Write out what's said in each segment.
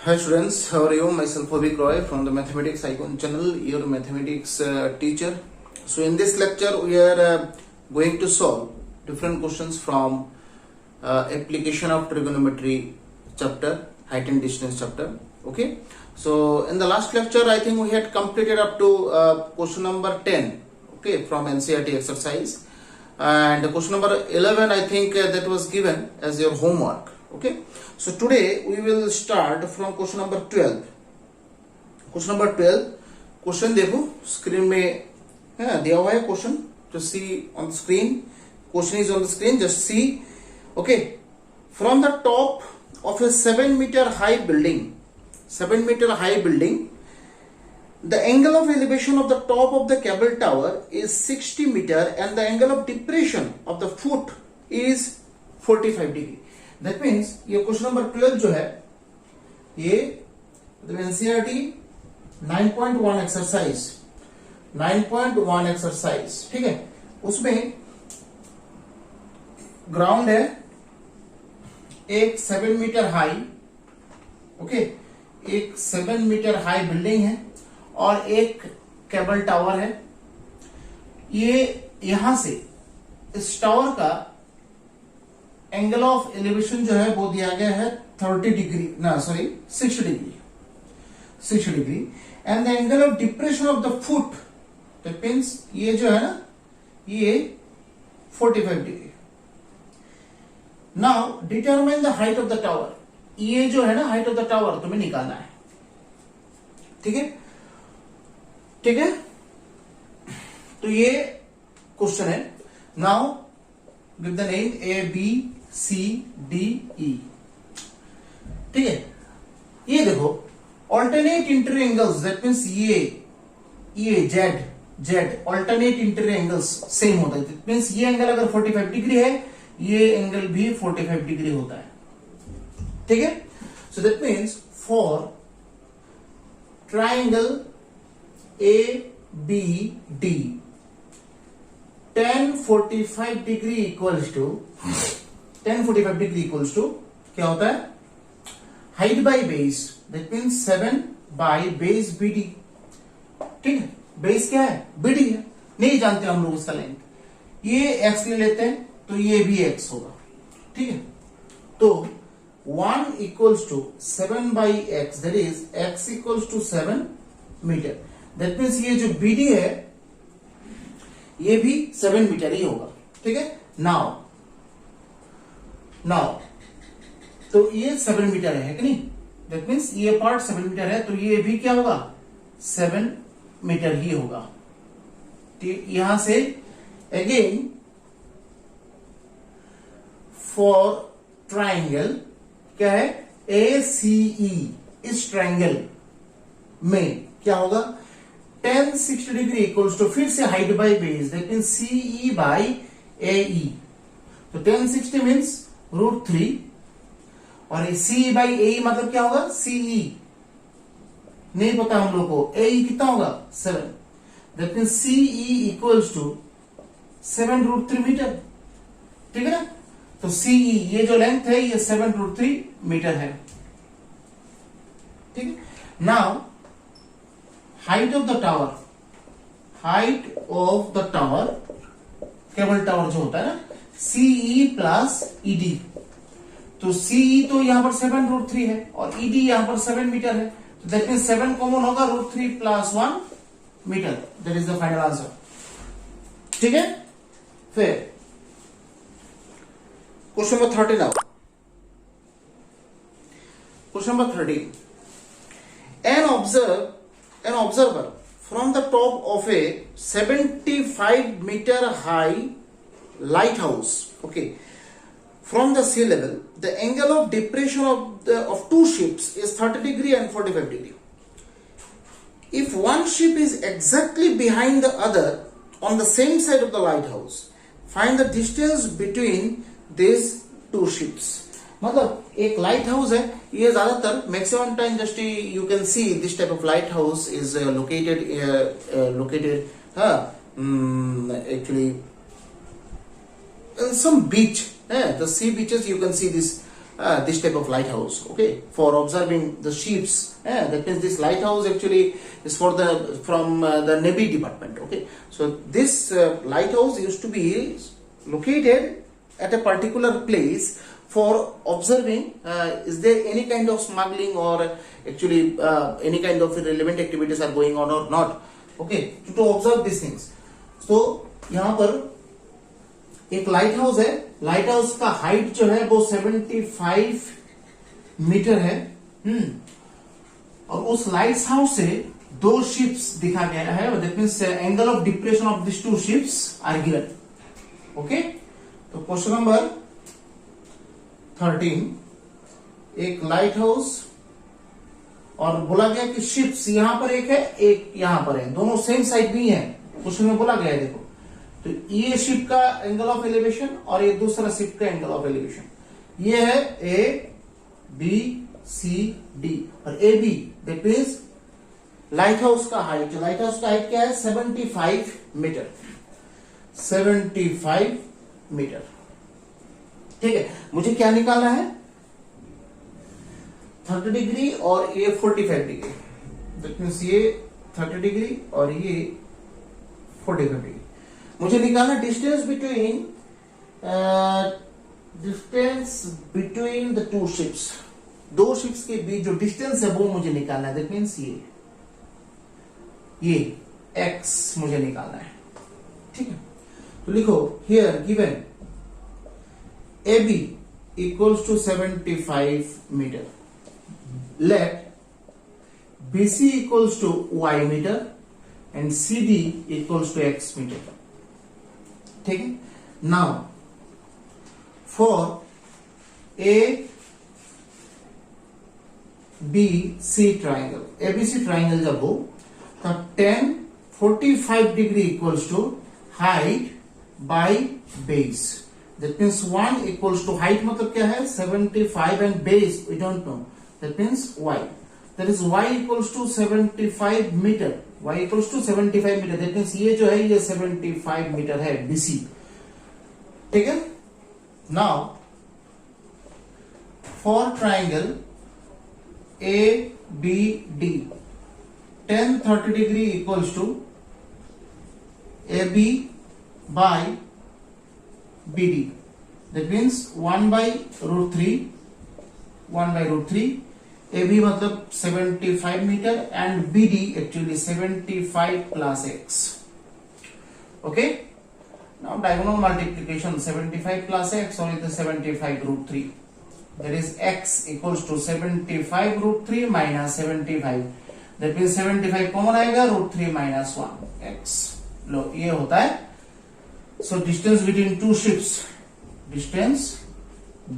Hi students, how are you? Myself Avik Roy from the Mathematics Icon channel, your mathematics teacher. So in this lecture we are going to solve different questions from application of trigonometry chapter, height and distance chapter. Okay. So in the last lecture I think we had completed up to question number 10, okay, from NCERT exercise, and question number 11 I think that was given as your homework. Okay, so today we will start from question number 12. Question number 12 question देखो screen में है दिया हुआ है question, just see on the screen. Question is on the screen, just see. Okay, from the top of a 7-meter high building, 7-meter high building, the angle of elevation of the top of the cable tower is 60 meter and the angle of depression of the foot is 45 degree. That means ये question number 12 जो है ये NCERT 9.1 exercise 9.1 exercise, ठीक है, उसमें ground है, एक 7 metre high, okay, एक 7 मीटर हाई बिल्डिंग है और एक केबल टावर है. ये यहां से इस टावर का एंगल ऑफ एलिवेशन जो है वो दिया गया है 30 डिग्री, ना sorry 6 degree, 6 degree, and the angle of depression of the foot, that means ये जो है ना ये 45 degree. Now determine the height of the tower. ये जो है ना हाइट ऑफ द टावर तुम्हें निकालना है, ठीक है, ठीक है. तो ये क्वेश्चन है. Now give the name A B C D E, ठीक है. ये देखो alternate interior angles, that means ये Z alternate interior angles same होता है. दैट मीन्स ये एंगल अगर 45 डिग्री है ये एंगल भी 45 डिग्री होता है, ठीक है. So that means for triangle A B D tan 45 degree equals to क्या होता है, height by base, that means 7 by base B D, ठीक है. बेस क्या है, बीडी है, नहीं जानते हम लोग उसका लेंथ. ये एक्स ले लेते हैं तो ये भी एक्स होगा, ठीक है. तो 1 equals to 7 by x, that is x equals to 7 metre. That means ये जो बीडी है ये भी 7 मीटर ही होगा, ठीक है. नाउ तो ये 7 मीटर है कि नहीं, दैट मीन्स ये पार्ट 7 मीटर है तो ये भी क्या होगा 7 मीटर ही होगा. यहां से अगेन फॉर ट्राइंगल क्या है ए सी ई, इस ट्राइंगल में क्या होगा tan 60 डिग्री इक्वल्स टू फिर से height by base, that means CE by A. तो tan 60 मीन्स √3 और सीई बाई ए मतलब क्या होगा सीई, नहीं पता हम लोग को, ए कितना होगा 7, that means CE equals to 7√3 metre, ठीक है ना. तो सीई ये जो लेंथ है ये 7√3 मीटर है, ठीक है. Now height of the tower, height of the tower, cable tower जो होता है ना, सीई प्लस ईडी. तो सीई तो यहां पर 7√3 है और ईडी यहां पर 7 मीटर है, तो दैट मीन्स 7 कॉमन होगा, √3 plus 1 metre, that is the final answer, ठीक है. फिर question number 13 now. Question number 13, an observer from the top of a 75 meter high lighthouse, okay, from the sea level, the angle of depression of two ships is 30 degree and 45 degree. If one ship is exactly behind the other on the same side of the lighthouse, find the distance between these two ships. मतलब एक light house है, ये ज्यादातर maximum time just you can see this type of light house is located actually in some beach, the sea beaches you can see this this type of lighthouse, okay, for observing the ships. That means this lighthouse actually is for from the Navy department, okay. So this lighthouse used to be located at a particular place for observing is there any kind of smuggling or actually any kind of irrelevant activities are going on or not, okay, to observe these things. So यहाँ पर एक light house है, light house का height जो है वो 75 metre है, और उस लाइट हाउस से दो शिप्स दिखा गया है, that means angle of depression of this two ships are given, okay. तो क्वेश्चन नंबर 13, एक लाइट हाउस और बोला गया कि शिप्स यहां पर एक है, एक यहां पर है, दोनों सेम साइड भी है, क्वेश्चन में बोला गया है। देखो तो ये शिप का एंगल ऑफ एलिवेशन और ये दूसरा शिप का एंगल ऑफ एलिवेशन, ये है ए बी सी डी, और A B that means light house का हाइट, लाइट हाउस का हाइट क्या है 75 मीटर, 75 मीटर, ठीक है। मुझे क्या निकालना है 30 डिग्री और ये 45 डिग्री, दैट मींस ये 30 डिग्री और ये 45 डिग्री। मुझे निकालना distance between the two ships, दो शिप्स के बीच जो डिस्टेंस है वो मुझे निकालना है, दैट मींस ये x मुझे निकालना है, ठीक है। तो लिखो here given AB equals to 75 metre, let BC equals to y metre and CD equals to x metre, ठीक है। Now for ABC triangle, ABC triangle जब हो तब 10 45 degree equals to height by base, that means 1 equals to height मतलब क्या है 75 and base we don't know, that means y, that is y equals to 75 metre, y equals to 75 metre, that means ये जो है ये 75 metre है BC, ठीक है। Now for triangle ABD 10 30 degree equals to AB by BD, that means 1 by root 3, 1 by root 3, AB मतलब 75 metre and BD actually 75 plus x, okay। Now diagonal multiplication 75 plus x or it is 75 root 3, that is x equals to 75 root 3 minus 75, that means 75 common आएगा root 3 minus 1 x, लो ये होता है। So distance between two ships, distance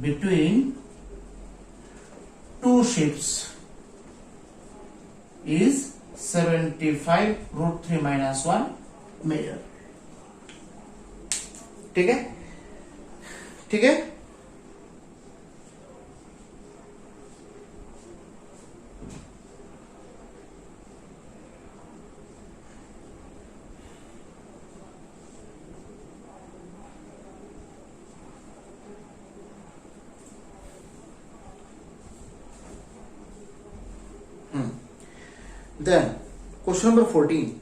between two ships is 75 root 3 minus 1 meter, ठीक है, ठीक है। Then question number 14.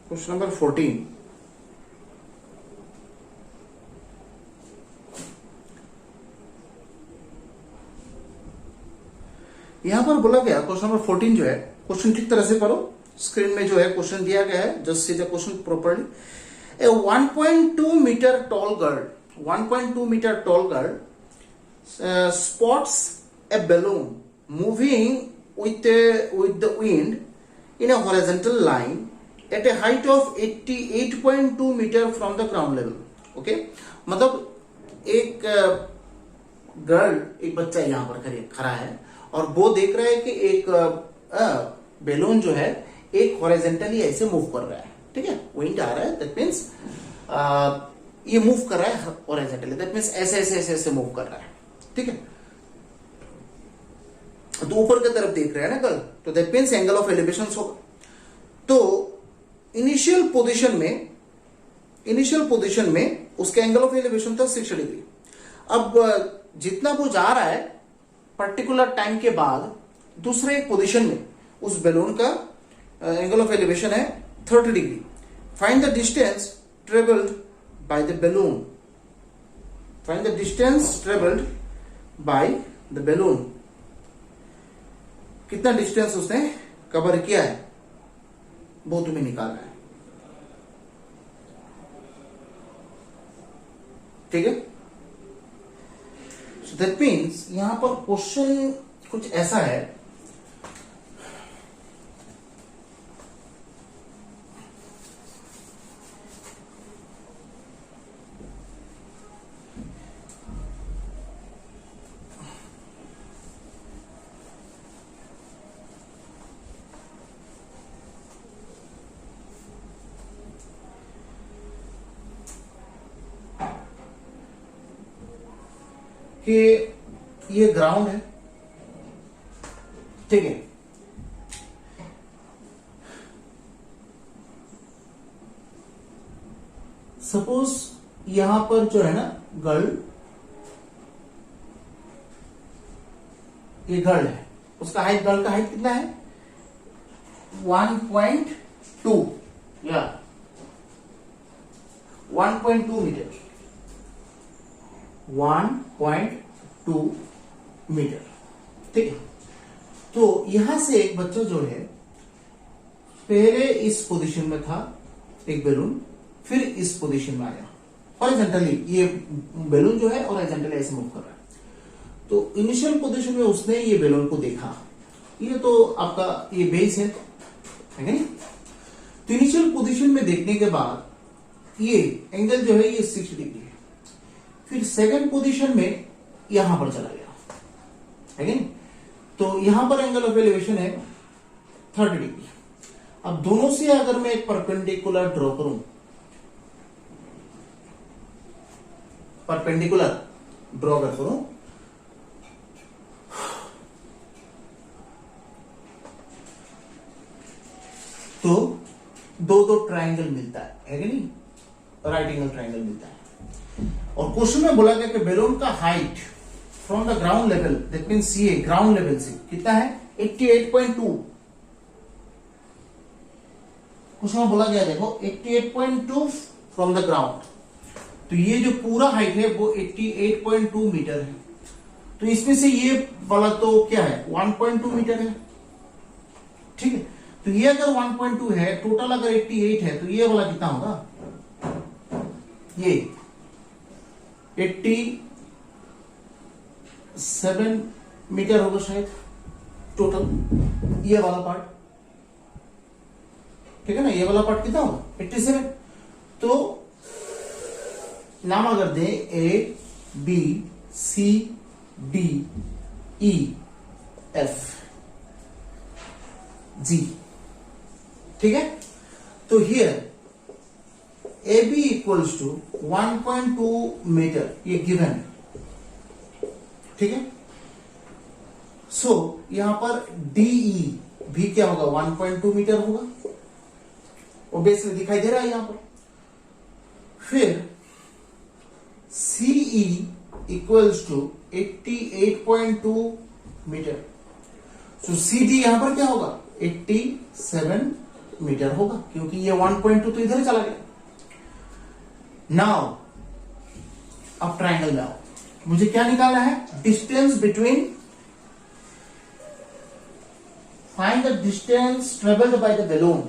Question number 14. यहां पर बोला गया क्वेश्चन नंबर 14 जो है, क्वेश्चन ठीक तरह से पढ़ो, स्क्रीन में जो है क्वेश्चन दिया गया है, just see the question properly. A 1.2 metre tall girl, 1.2 metre tall girl spots a balloon moving with the wind in a horizontal line at a height of 88.2 meter from the ground level, okay। मतलब एक girl, एक बच्चा यहाँ पर खड़ा है और वो देख रहा है कि एक बैलून जो है एक हॉरिजॉन्टली ऐसे मूव कर रहा है, ठीक है, विंड आ रहा है, दैट मींस ये मूव कर रहा है हॉरिजॉन्टली, दैट मींस ऐसे ऐसे ऐसे ऐसे मूव कर रहा है, ठीक है। तो ऊपर की तरफ देख रहे हैं ना गर्ल, तो that means angle of elevation होगा। तो इनिशियल पोजीशन में इनिशियल पोजीशन में उसका एंगल ऑफ एलिवेशन था 60 डिग्री। अब जितना वो जा रहा है पर्टिकुलर टाइम के बाद दूसरे एक पोजीशन में उस बैलून का एंगल ऑफ एलिवेशन है 30 degree. Find the distance travelled by the balloon. Find the distance travelled by the balloon. कितना डिस्टेंस उसने कवर किया है वो तुम्हें निकालना है। ठीक है, सो दैट मीन्स यहां पर क्वेश्चन कुछ ऐसा है कि ये ग्राउंड है, ठीक है, सपोज यहां पर जो है ना गर्ल, ये गर्ल है, उसका हाइट, गर्ल का हाइट कितना है 1.2 या 1.2 मीटर, 1.2 मीटर, ठीक है। तो यहां से एक बच्चा जो है पहले इस पोजीशन में था एक बैलून, फिर इस पोजीशन में आया हॉरिजॉन्टली, ये बैलून जो है हॉरिजॉन्टली ऐसे मूव कर रहा है। तो इनिशियल पोजीशन में उसने ये बैलून को देखा, ये तो आपका ये बेस है कि नहीं। तो इनिशियल पोजीशन में देखने के बाद ये एंगल जो है ये 60 डिग्री है। फिर सेकंड पोजीशन में यहां पर चला गया, है कि नहीं। तो यहां पर एंगल ऑफ एलिवेशन है 30 डिग्री। अब दोनों से अगर मैं एक परपेंडिकुलर ड्रॉ करूं, परपेंडिकुलर ड्रॉ कर करूं, तो दो दो ट्रायंगल मिलता है कि नहीं, राइट एंगल ट्रायंगल मिलता है। और क्वेश्चन में बोला गया कि बैलून का height from the ground level, that mean CA, ground level से कितना है 88.2। क्वेश्चन में बोला गया देखो 88.2 फ्रॉम द ग्राउंड, तो ये जो पूरा हाइट है वो 88.2 मीटर है। तो इसमें से ये वाला तो क्या है 1.2 मीटर है, ठीक है। तो ये अगर 1.2 है, टोटल अगर 88 है, तो ये वाला कितना होगा, ये 87 मीटर होगा शायद टोटल, ये वाला पार्ट, ठीक है ना। ये वाला पार्ट कितना होगा 87। तो नाम अगर दें A B C D E F G, ठीक है। तो here A B equals to 1.2 metre, ये गिवन है, ठीक है। सो यहां पर डीई भी क्या होगा 1.2 मीटर होगा, ऑब्वियसली दिखाई दे रहा है यहां पर। फिर CE equals to 88.2 metre, so C D यहां पर क्या होगा 87 मीटर होगा, क्योंकि ये 1.2 तो इधर चला गया। नाउ अब ट्रायंगल में आओ, मुझे क्या निकालना है, distance between, find the distance travelled by the balloon.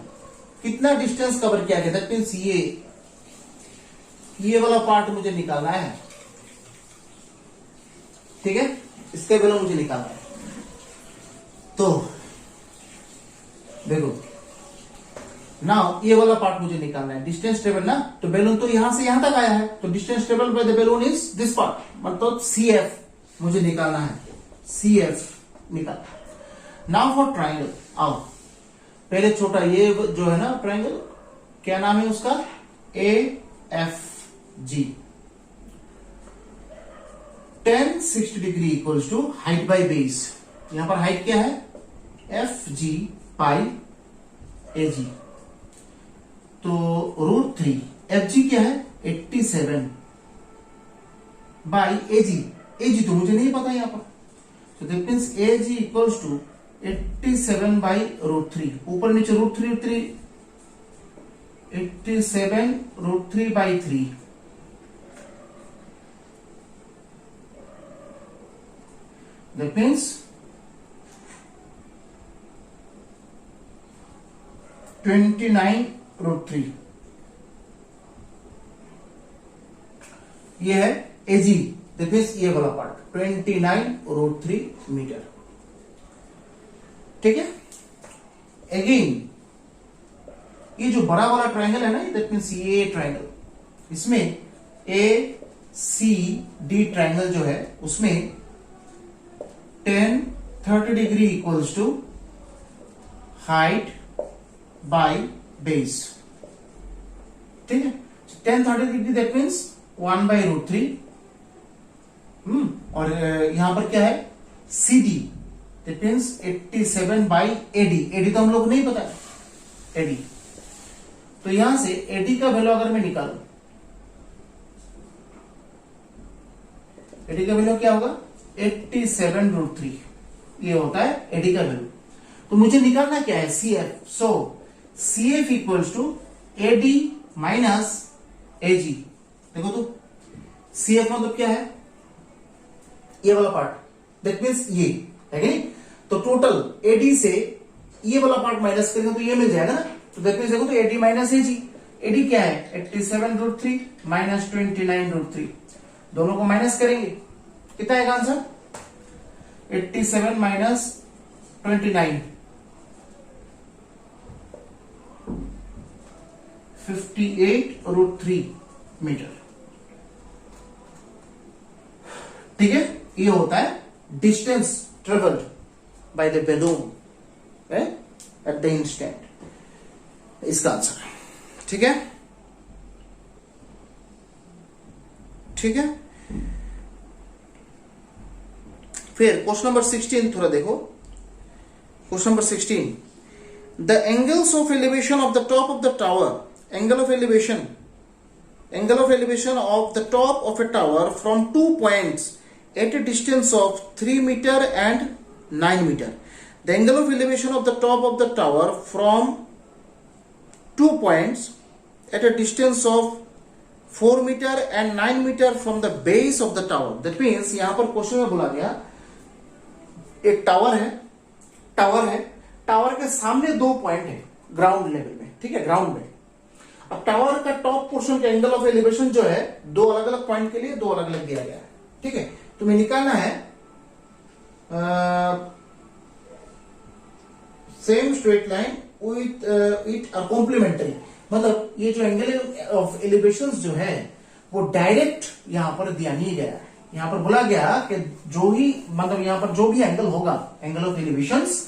कितना डिस्टेंस कवर किया गया, दैट मींस ये वाला पार्ट मुझे निकालना है, ठीक है, इसके बैलून मुझे निकालना है। तो देखो नाउ ये वाला पार्ट मुझे निकालना है, डिस्टेंस ट्रेवल ना, तो बैलून तो यहां से यहां तक आया है, तो distance travel by the balloon is this part, मतलब CF मुझे निकालना है, CF निकाल। नाउ फॉर ट्रायंगल, आओ पहले छोटा ये जो है ना ट्रायंगल, क्या नाम है उसका, AFG। tan 60 degree equals to height by base, यहां पर हाइट क्या है FG पाई AG, तो √3 एफ जी क्या है 87 बाई ए जी तो मुझे नहीं पता यहां पर, तो that means A G equals to 87 by √3, ऊपर नीचे √3 87 √3 बाई 3, दैट मींस 29 √3, ये है एजी, दैट मींस ये वाला पार्ट 29 √3 मीटर। ठीक है, अगेन ये जो बड़ा वाला ट्रायंगल है ना, दैट मींस ये ट्रायंगल, इसमें ए सी डी ट्रायंगल जो है उसमें 10 30 degree equals to height by base. ठीक है, 10 30 डिग्री दैट मींस 1/√3, और यहां पर क्या है C D, that means 87 by AD, AD तो हम लोग नहीं पता एडी, तो यहां से एडी का वैल्यू अगर मैं निकालूं, एडी का वैल्यू क्या होगा 87√3, ये होता है एडी का वैल्यू। तो मुझे निकालना क्या है C F, so C F equals to AD minus AG. देखो तो सी एफ मतलब क्या है, ये वाला पार्ट, दैट मींस ये है कि नहीं, तो टोटल एडी से ये वाला पार्ट माइनस करेंगे तो ये मिल जाएगा ना, तो दैट मींस देखो तो एडी माइनस एजी, एडी क्या है 87√3 माइनस 29√3, दोनों को माइनस करेंगे, कितना आएगा आंसर 87 माइनस 29, 58√3 मीटर। ठीक है, ये होता है distance travelled by the balloon at the instant, इसका आंसर। ठीक है, ठीक है, फिर क्वेश्चन नंबर 16 थोड़ा देखो, question number 16, the angles of elevation of the top of the tower, angle of elevation of the top of a tower from 2 points at a distance of 3 meter and 9 meter. The angle of elevation of the top of the tower from 2 points at a distance of 4 meter and 9 meter from the base of the tower. That means यहां पर question में बोला गया एक tower है, tower के सामने 2 point है ग्राउंड लेवल में, ठीक है, ग्राउंड में। अब टावर का टॉप पोर्शन का एंगल ऑफ एलिवेशन जो है 2 अलग अलग पॉइंट के लिए 2 अलग अलग दिया गया है। ठीक है, तुम्हें निकालना है same straight line with it are complementary, मतलब ये जो एंगल ऑफ एलिवेशन जो है वो डायरेक्ट यहां पर दिया नहीं गया है। यहां पर बोला गया कि जो ही मतलब यहां पर जो भी एंगल होगा, angle of elevations,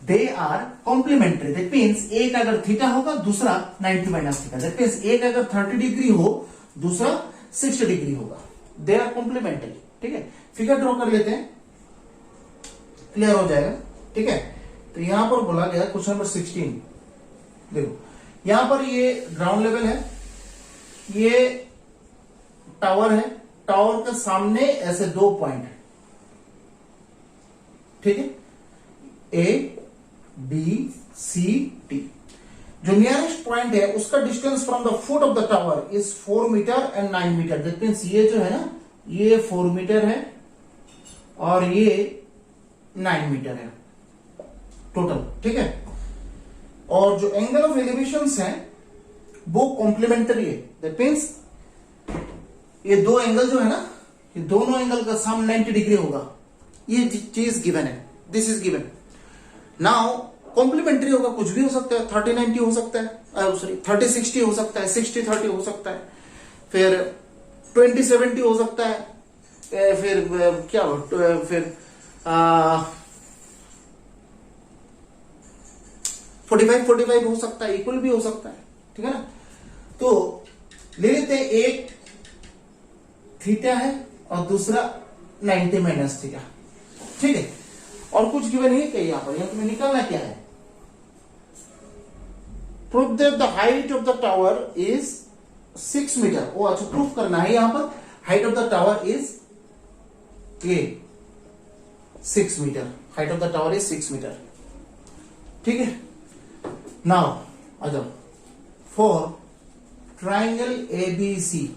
they are complementary, that means एक अगर थीटा होगा दूसरा 90 माइनस थीटा, दैट मींस एक अगर 30 डिग्री हो दूसरा 60 डिग्री होगा, दे आर कॉम्प्लीमेंट्री। ठीक है, फिगर ड्रॉ कर लेते हैं, क्लियर हो जाएगा। ठीक है, तो यहां पर बोला गया क्वेश्चन नंबर 16, देखो यहां पर ये ग्राउंड लेवल है, ये टावर है, टावर के सामने ऐसे 2 पॉइंट है, ठीक है, ए बी सी डी। जो नियरेस्ट पॉइंट है उसका distance from the foot of the tower is 4 metre and 9 metre, that means ये जो है ना ये 4 मीटर है और ये 9 मीटर है टोटल। ठीक है, और जो एंगल ऑफ एलिवेशंस है वो कॉम्प्लीमेंट्री है, दैट मींस ये 2 एंगल जो है ना, ये दोनों एंगल का सम 90 डिग्री होगा, ये चीज गिवन है, this is given. Now complementary होगा, कुछ भी हो सकता है, 30-90 हो सकता है, सॉरी 30-60 हो सकता है, 60-30 हो सकता है, फिर 20-70 हो सकता है, फिर क्या हो, फिर 45-45 हो सकता है, इक्वल भी हो सकता है। ठीक है ना, तो ले लेते हैं एक थीटा है और दूसरा 90 माइनस थीटा। ठीक है, और कुछ गिवन है क्या यहां पर, यहां तुम्हें निकालना क्या है, prove that the height of the tower is 6 metre. ओ अच्छा, प्रूफ करना है यहां पर height of the tower is a 6 metre. Height of the tower is 6 metre. ठीक है, नाउ आ जाओ फॉर ट्राइंगल एबीसी।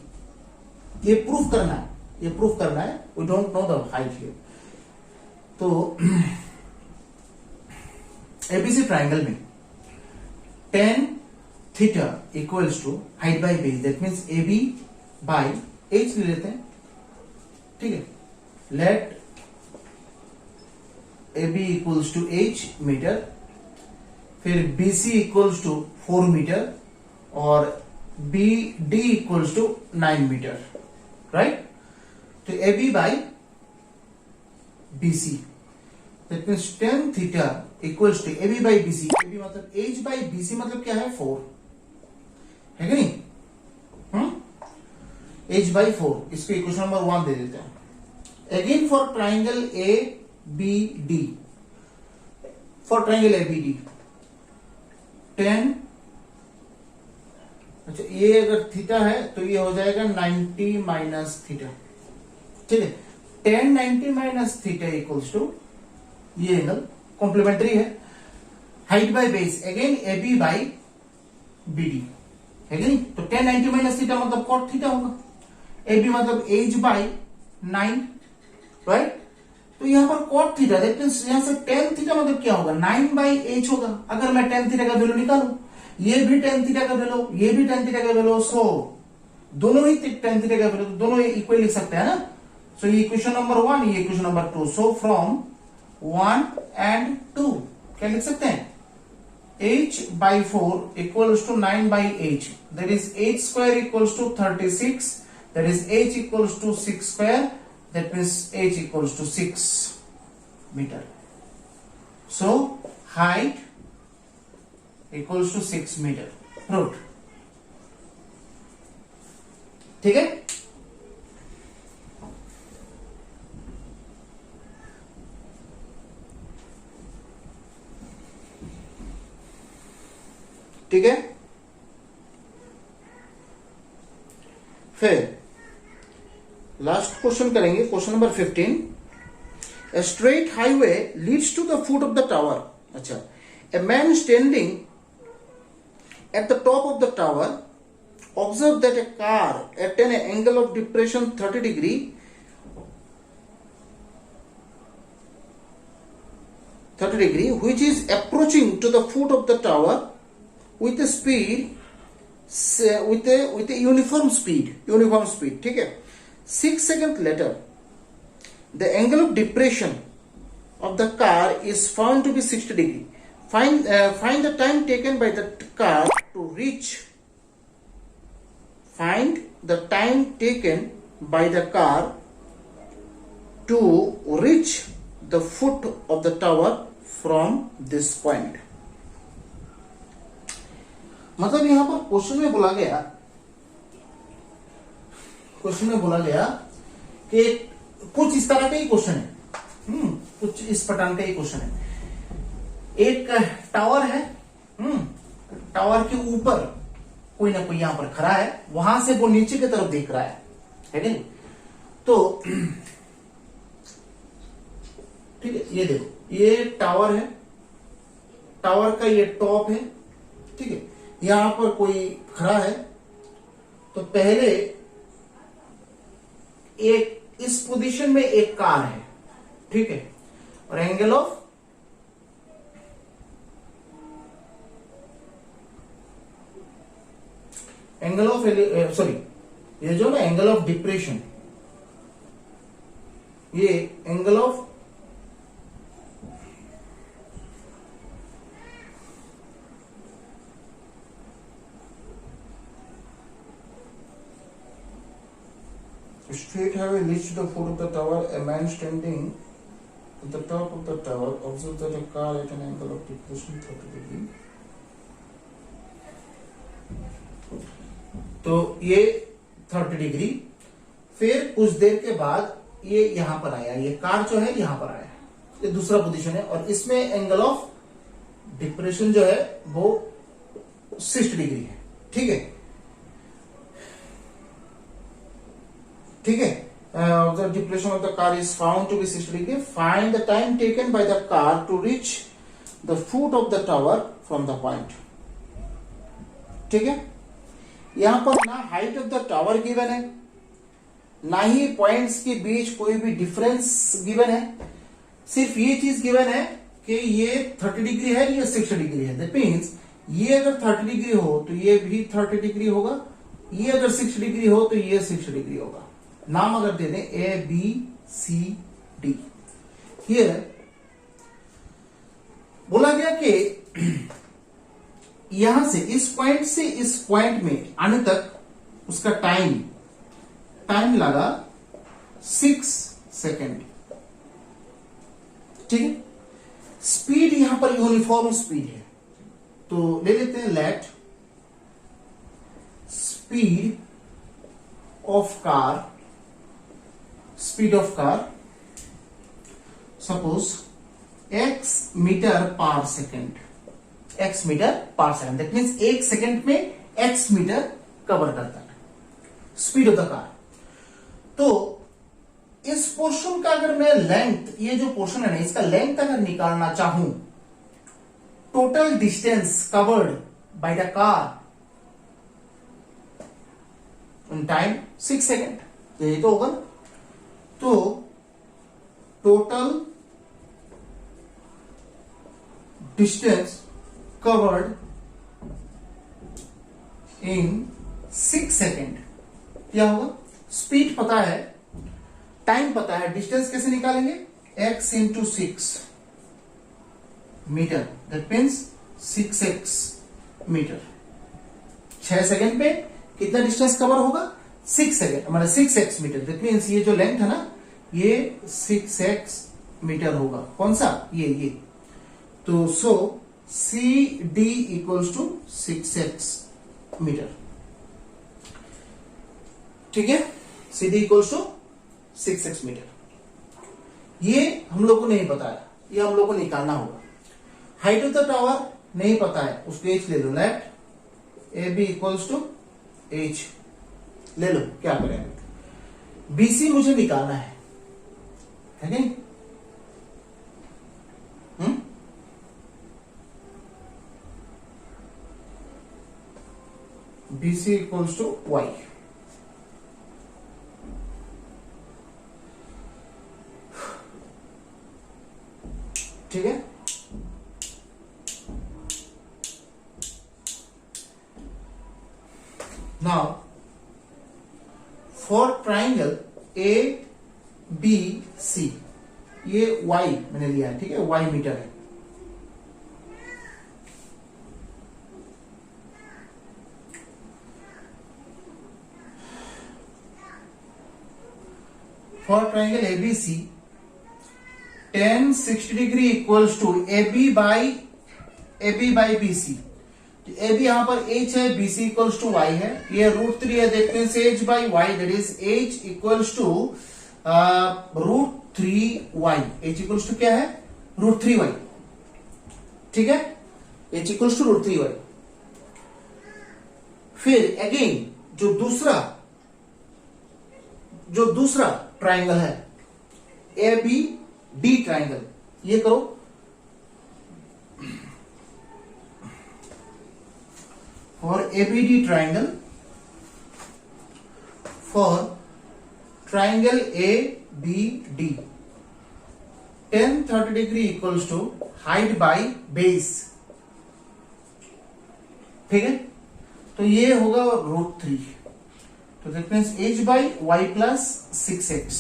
ये प्रूफ करना है, ये प्रूफ करना है। We don't know the height here. तो एबीसी ट्राइंगल में tan theta equals to height by base, that means A B by H ले लेते हैं। ठीक है, let A B equals to H metre, फिर B C equals to 4 metre और B D equals to 9 metre, right. तो A B by B C, that means tan theta equals to A B by B C. A B मतलब H by B C मतलब क्या है 4 है कि नहीं। H by 4, इसको इक्वेशन नंबर 1 दे देते हैं। Again for triangle A B D, for triangle A B D tan, अच्छा ये अगर थीटा है तो ये हो जाएगा 90 माइनस थीटा। ठीक है, tan 90 minus theta equals to, ये एंगल कॉम्प्लीमेंट्री है। Height by base again A B by B D है कि नहीं। तो tan 90 माइनस थीटा मतलब cot थीटा होगा। ए बी मतलब एज बाई 9, राइट। तो यहां पर cot थीटा, दैट मींस यहां से tan थीटा मतलब क्या होगा 9 बाई एच होगा। अगर मैं tan थीटा का वैल्यू निकालूं, ये भी tan थीटा का वैल्यू, ये भी tan थीटा का वैल्यू, सो दोनों ही tan थीटा का वैल्यू, दोनों इक्वल लिख सकते हैं ना। सो ये इक्वेशन नंबर 1, ये equation number 2। So from 1 and 2 क्या लिख सकते हैं, h by 4 equals to 9 by h, that is h square equals to 36, that is h equals to 6 square, that means h equals to 6 meter. So height equals to 6 meter. Proved. ठीक है, ठीक है। फिर last question करेंगे, question number 15। A straight highway leads to the foot of the tower. अच्छा, a man standing at the top of the tower observe that a car at an angle of depression 30 degree which is approaching to the foot of the tower with a speed, with a uniform speed, ठीक है। 6 seconds later the angle of depression of the car is found to be 60 degree. Find the time taken by the car to reach, find the time taken by the car to reach the foot of the tower from this point. मतलब यहां पर question में बोला गया कि कुछ इस तरह का ही क्वेश्चन है, कुछ इस पटान का ही क्वेश्चन है। एक टावर है, टावर के ऊपर कोई ना कोई यहां पर खड़ा है, वहां से वो नीचे की तरफ देख रहा है कि नहीं। तो ठीक है, ये देखो, ये टावर है, टावर का ये टॉप है, ठीक है। यहां पर कोई खड़ा है, तो पहले एक इस पोजीशन में एक कार है, ठीक है, और एंगल ऑफ सॉरी, ये जो ना एंगल ऑफ डिप्रेशन, ये angle of straight highway leads to the foot of the tower. A man standing at the top of the tower observes that a car at an angle of depression 30 degree. तो ये 30 degree, फिर कुछ देर के बाद ये यहां पर आया, ये कार जो है यहां पर आया, ये दूसरा पोजीशन है, और इसमें एंगल ऑफ डिप्रेशन जो है वो 60 डिग्री है, ठीक है। ठीक है, the depression of the car is found to be 60 degree. Find the time taken by the car to reach the foot of the tower from the point. ठीक है, यहां पर ना height of the tower given है, ना ही points के बीच कोई भी डिफरेंस गिवन है, सिर्फ ये चीज गिवन है कि ये 30 डिग्री है, ये 60 डिग्री है. दैट मीन्स ये अगर 30 डिग्री हो तो ये भी 30 डिग्री होगा, ये अगर 60 डिग्री हो तो ये 60 डिग्री होगा. नाम अगर दे दें A B C D. Here बोला गया कि यहां से इस पॉइंट से इस पॉइंट में आने तक उसका टाइम लगा 6 सेकेंड. ठीक है, स्पीड यहां पर यूनिफॉर्म स्पीड है, तो ले लेते हैं let speed of car suppose x metre per second. That means 1 second में x मीटर कवर करता है स्पीड ऑफ द कार. तो इस पोर्शन का अगर मैं लेंथ, ये जो पोर्शन है ना, इसका लेंथ अगर निकालना चाहूं, total distance covered by the car in time 6 second, तो ये तो होगा. तो total distance covered in 6 second क्या होगा? स्पीड पता है, टाइम पता है, डिस्टेंस कैसे निकालेंगे? x into 6 metre, that means 6x metre. 6 second पे कितना डिस्टेंस कवर होगा? 6 सेकेंड, मतलब 6x मीटर. दैट मीन्स ये जो लेंथ है ना, ये 6x मीटर होगा. कौन सा? ये. तो so C D equals to 6x metre. ठीक है, C D equals to 6x metre. ये हम लोग को नहीं पता है, ये हम लोग को निकालना होगा. हाइट ऑफ द टावर नहीं पता है, उसको h ले लो. Let A B equals to h ले लो. क्या करेंगे? बीसी मुझे निकालना है नहीं? BC equals to y. ठीक है, now for triangle A B C, ये y मैंने लिया है. ठीक है, y मीटर है. For triangle ABC tan 60 degree equals to AB by BC. AB यहां पर h है, BC इक्वल्स टू y है, ये √3 है. देखते हैं h by y, that is h equals to √3y. h equals to क्या है? √3y. ठीक है, h इक्वल्स टू √3y. फिर अगेन जो दूसरा ट्राइंगल है ABD ट्राइंगल, ये करो. For ABD triangle, for triangle ABD tan 30 degree equals to height by base. ठीक है, तो ये होगा √3. तो that means h by y plus 6x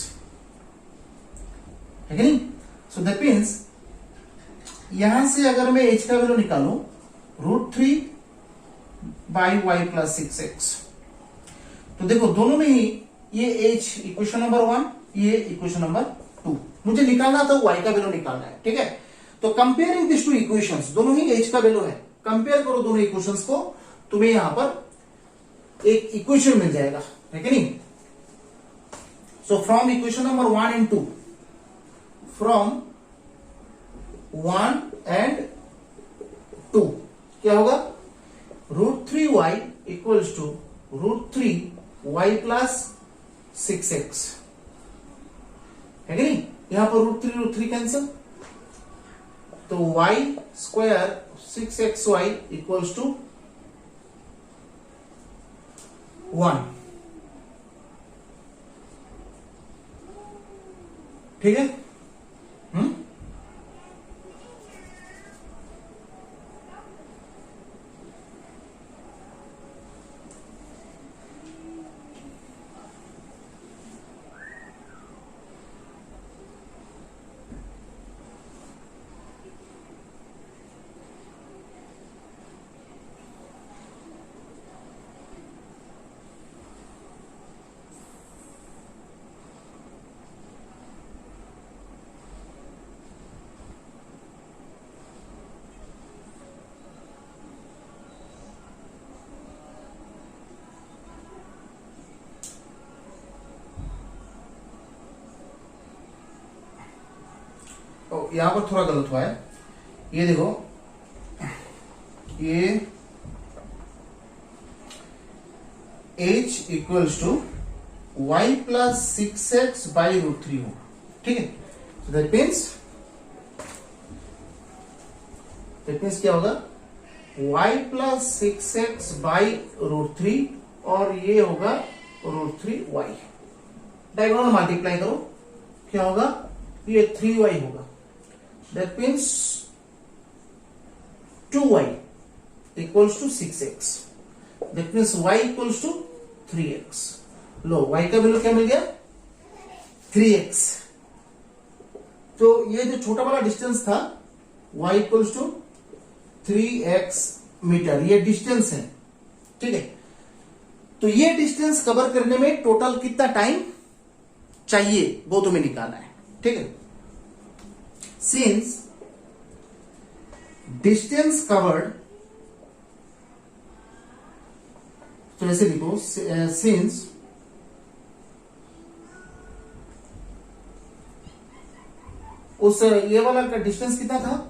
है कि नहीं? सो दैट मीन्स यहां से अगर मैं h का वैल्यू निकालूं, √3 बाई y प्लस 6x, तो देखो दोनों में ही ये h इक्वेशन नंबर 1, ये इक्वेशन नंबर 2. मुझे निकालना था y का वैल्यू निकालना है. ठीक है, तो कंपेयरिंग दिस टू इक्वेशंस, दोनों ही h का वैल्यू है. कंपेयर करो दोनों इक्वेशंस को, तुम्हें यहां पर एक इक्वेशन मिल जाएगा, है कि नहीं? So from equation number 1 and 2, from 1 and 2 क्या होगा? √3y equals to √3y plus 6x है कि नहीं, यहां पर रूट थ्री कैंसिल, तो y square 6xy equals to 1। ठीक है। तो यहां पर थोड़ा गलत हुआ है, ये देखो, ये h equals to y plus 6x by root 3 हो। ठीक है, तो दैट मीन्स क्या होगा, y plus 6x by root 3 और ये होगा रूट 3y। डायगोनल मल्टीप्लाई करो, क्या होगा, ये 3y होगा। That means 2y equals to 6x. That means y equals to 3x. Low y का वैल्यू क्या मिल गया, 3x। तो ये जो छोटा वाला डिस्टेंस था y equals to 3x metre, ये डिस्टेंस है। ठीक है, तो ये डिस्टेंस कवर करने में टोटल कितना टाइम चाहिए वो तुम्हें निकालना है। ठीक है, since distance covered, तो ऐसे लिखो, since उस ये वाला का डिस्टेंस कितना था,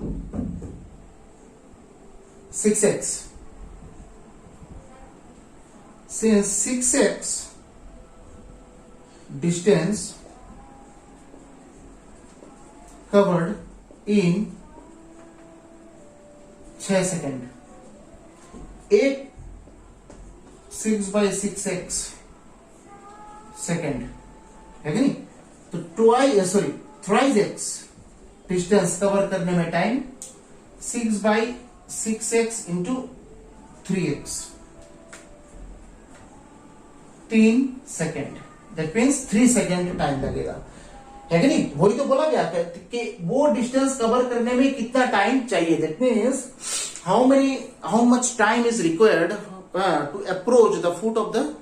6x, since 6x distance covered in 6 second, एक 6/6x सेकेंड है कि नहीं, तो थ्राइस x डिस्टेंस कवर करने में time 6/6x into 3x, 3 second, that means 3 second time लगेगा, है कि नहीं। वही तो बोला गया कि वो डिस्टेंस कवर करने में कितना टाइम चाहिए, that means how much time is required to approach the foot of the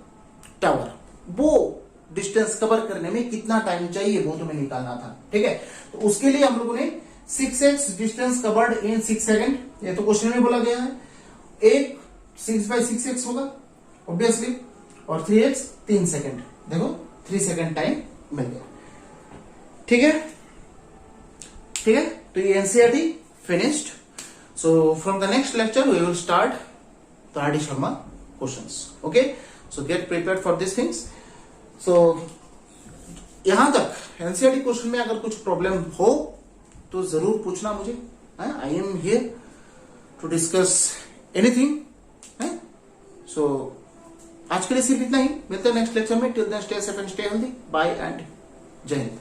tower, वो डिस्टेंस कवर करने में कितना टाइम चाहिए वो तुम्हें निकालना था। ठीक है, तो उसके लिए हम लोगों ने 6x distance covered in 6 second, ये तो क्वेश्चन में बोला गया है, एक 6/6x होगा ऑब्वियसली, और 3x 3 सेकेंड, देखो 3 सेकेंड टाइम मिल गया। ठीक है, ठीक है, तो ये NCERT finished. So from the next lecture we will start the R D Sharma questions. Okay, so get prepared for this things. So यहां तक एनसीईआरटी क्वेश्चन में अगर कुछ प्रॉब्लम हो तो जरूर पूछना मुझे, I am here to discuss anything. So आज के लिए सिर्फ इतना ही, मिलते हैं नेक्स्ट लेक्चर में। Till then stay safe and stay healthy, bye and Jai Hind.